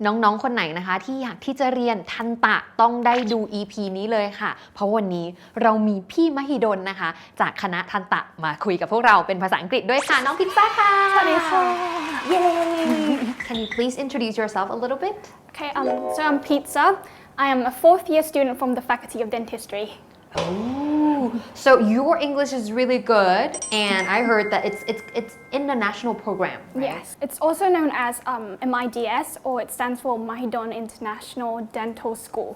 น้องๆคนไหนนะคะที่อยากที่จะเรียนทันตะต้องได้ดู EP นี้เลยค่ะเพราะวันนี้เรามีพี่มหิดลนะคะจากคณะทันตะมาคุยกับพวกเราเป็นภาษาอังกฤษด้วยค่ะน้องพิซซ่าค่ะสวัสดีค่ะ Yay Can you please introduce yourself a little bit Okay, so I'm Pizza. I am a fourth year student from the Faculty of Dentistry. Oh, so your English is really good, and I heard that it's in the national program, right? Yes, it's also known as MIDS, or it stands for Mahidol International Dental School.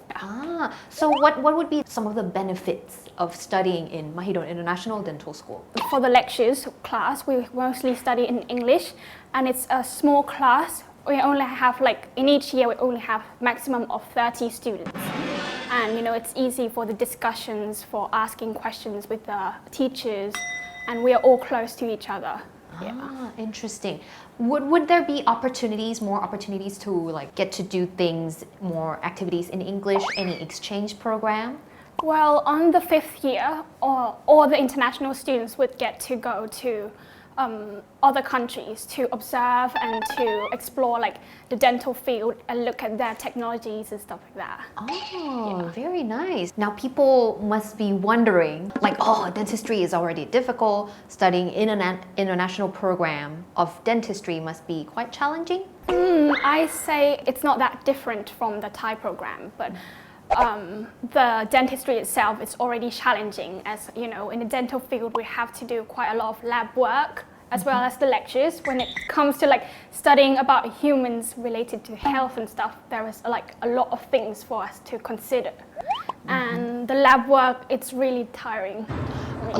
So what would be some of the benefits of studying in Mahidol International Dental School? For the lectures class, we mostly study in English, and it's a small class. We only have in each year we only have maximum of 30 students. And it's easy for the discussions, for asking questions with the teachers, and we are all close to each other. Interesting. Would there be more opportunities to get to do things, more activities in English, any exchange program? Well, on the 5th year, all the international students would get to go to other countries to observe and to explore the dental field and look at their technologies and stuff like that. Very nice. Now people must be wondering dentistry is already difficult. Studying in an international program of dentistry must be quite challenging. I say it's not that different from the Thai program, but the dentistry itself is already challenging as in the dental field we have to do quite a lot of lab work as well as the lectures. When it comes to studying about humans related to health and stuff, there is a lot of things for us to consider, and the lab work, it's really tiring.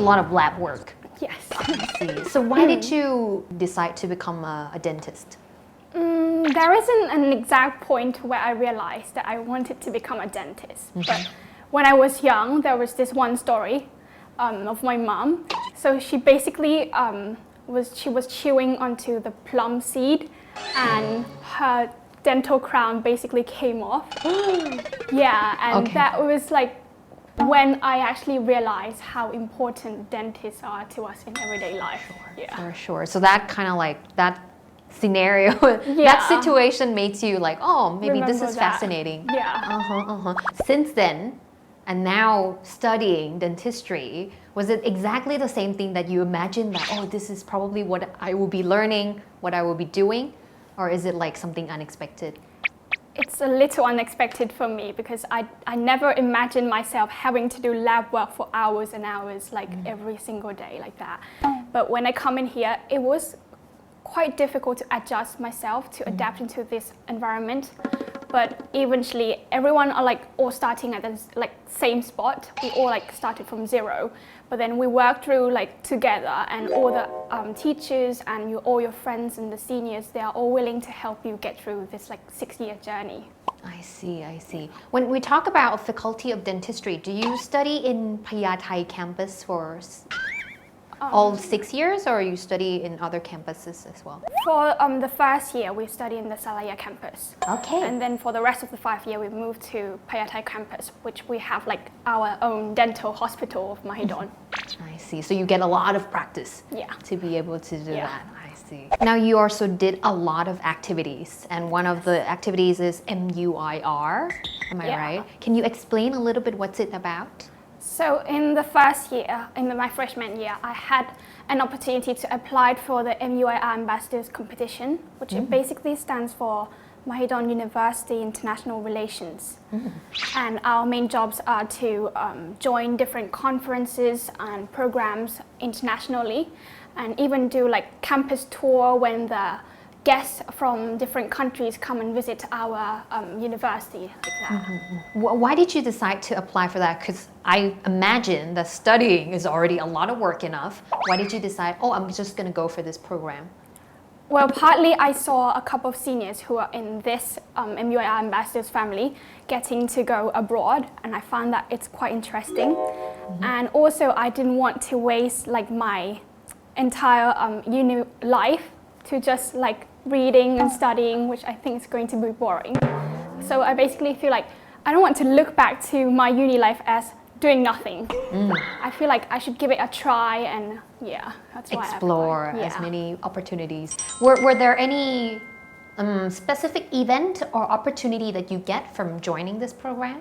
A lot of lab work. Yes. I see. So why did you decide to become a dentist? There isn't an exact point where I realized that I wanted to become a dentist. But when I was young, there was this one story of my mom. So she basically was chewing onto the plum seed, and her dental crown basically came off. That was when I actually realized how important dentists are to us in everyday life. For sure. So that kind of that scenario, that situation made you maybe this is fascinating. Since then, and now studying dentistry, was it exactly the same thing that you imagined that this is probably what I will be learning, what I will be doing, or is it something unexpected? It's a little unexpected for me because I never imagined myself having to do lab work for hours and hours every single day like that. But when I come in here, it was quite difficult to adjust myself to adapt into this environment, but eventually everyone are all starting at the same spot. We all started from zero, but then we worked through together, and all the teachers and all your friends and the seniors, they are all willing to help you get through this 6-year journey. I see. When we talk about Faculty of Dentistry, do you study in Payathai campus for all 6 years, or you study in other campuses as well? For the first year, we study in the Salaya campus. Okay. And then for the rest of the 5 year, we moved to Payathai campus, which we have our own dental hospital of Mahidol. I see. So you get a lot of practice to be able to do that. I see. Now you also did a lot of activities, and one of the activities is MUIR. Am I right? Can you explain a little bit what's it about? So in the first year, in my freshman year, I had an opportunity to apply for the MUIR Ambassadors Competition, which basically stands for Mahidol University International Relations. And our main jobs are to join different conferences and programs internationally, and even do campus tour when the guests from different countries come and visit our university Why did you decide to apply for that? Because I imagine that studying is already a lot of work enough. Why did you decide, I'm just going to go for this program? Well, partly I saw a couple of seniors who are in this MUIR Ambassadors family getting to go abroad, and I found that it's quite interesting. And also I didn't want to waste my entire uni life to just reading and studying, which I think is going to be boring. So I basically feel I don't want to look back to my uni life as doing nothing. I feel I should give it a try, and that's why explore as many opportunities. Were there any specific event or opportunity that you get from joining this program?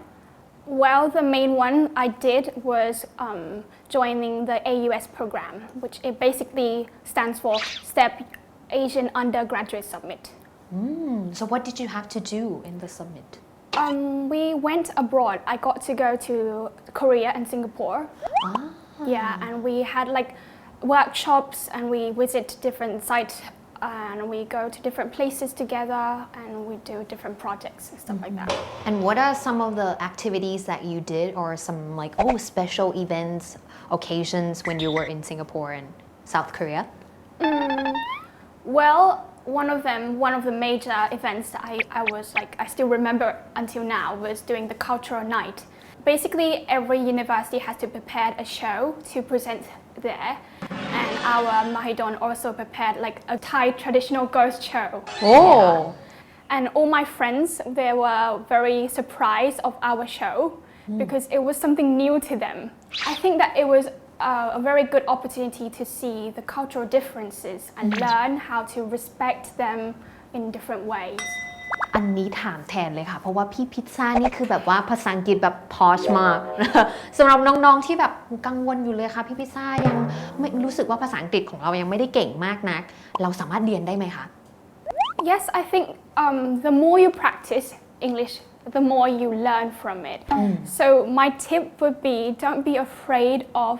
Well, the main one I did was joining the AUS program, which it basically stands for STEP Asian Undergraduate Summit. So what did you have to do in the summit? We went abroad. I got to go to Korea and Singapore. Yeah, and we had like workshops and we visit different sites and we go to different places together and we do different projects and stuff like that. And what are some of the activities that you did or some like special events, occasions when you were in Singapore and South Korea? Well, one of the major events that I still remember until now was doing the cultural night. Basically, every university has to prepare a show to present there, and our Mahidol also prepared like a Thai traditional ghost show. Oh! And all my friends, they were very surprised of our show because it was something new to them. I think that it was a very good opportunity to see the cultural differences and learn how to respect them in different ways. อันนี้ถามแทนเลยค่ะเพราะว่าพี่พิซซ่านี่คือแบบว่าภาษาอังกฤษแบบพอชมากสำหรับน้องๆที่แบบกังวลอยู่เลยค่ะพี่พิซซ่ายังไม่รู้สึกว่าภาษาอังกฤษของเรายังไม่ได้เก่งมากนักเราสามารถเรียนได้ไหมคะ Yes, I think the more you practice English, the more you learn from it. So my tip would be don't be afraid of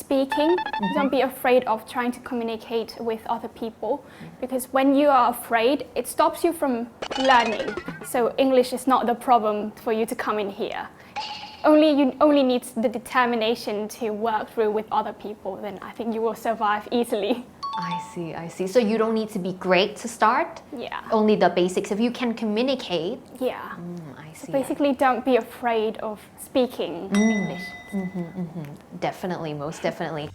speaking. Don't be afraid of trying to communicate with other people because when you are afraid, it stops you from learning. So English is not the problem for you to come in here. You only need the determination to work through with other people. Then I think you will survive easily. I see. So you don't need to be great to start? Yeah. Only the basics. If you can communicate. Yeah. I see. Basically, don't be afraid of speaking English. Definitely, most definitely.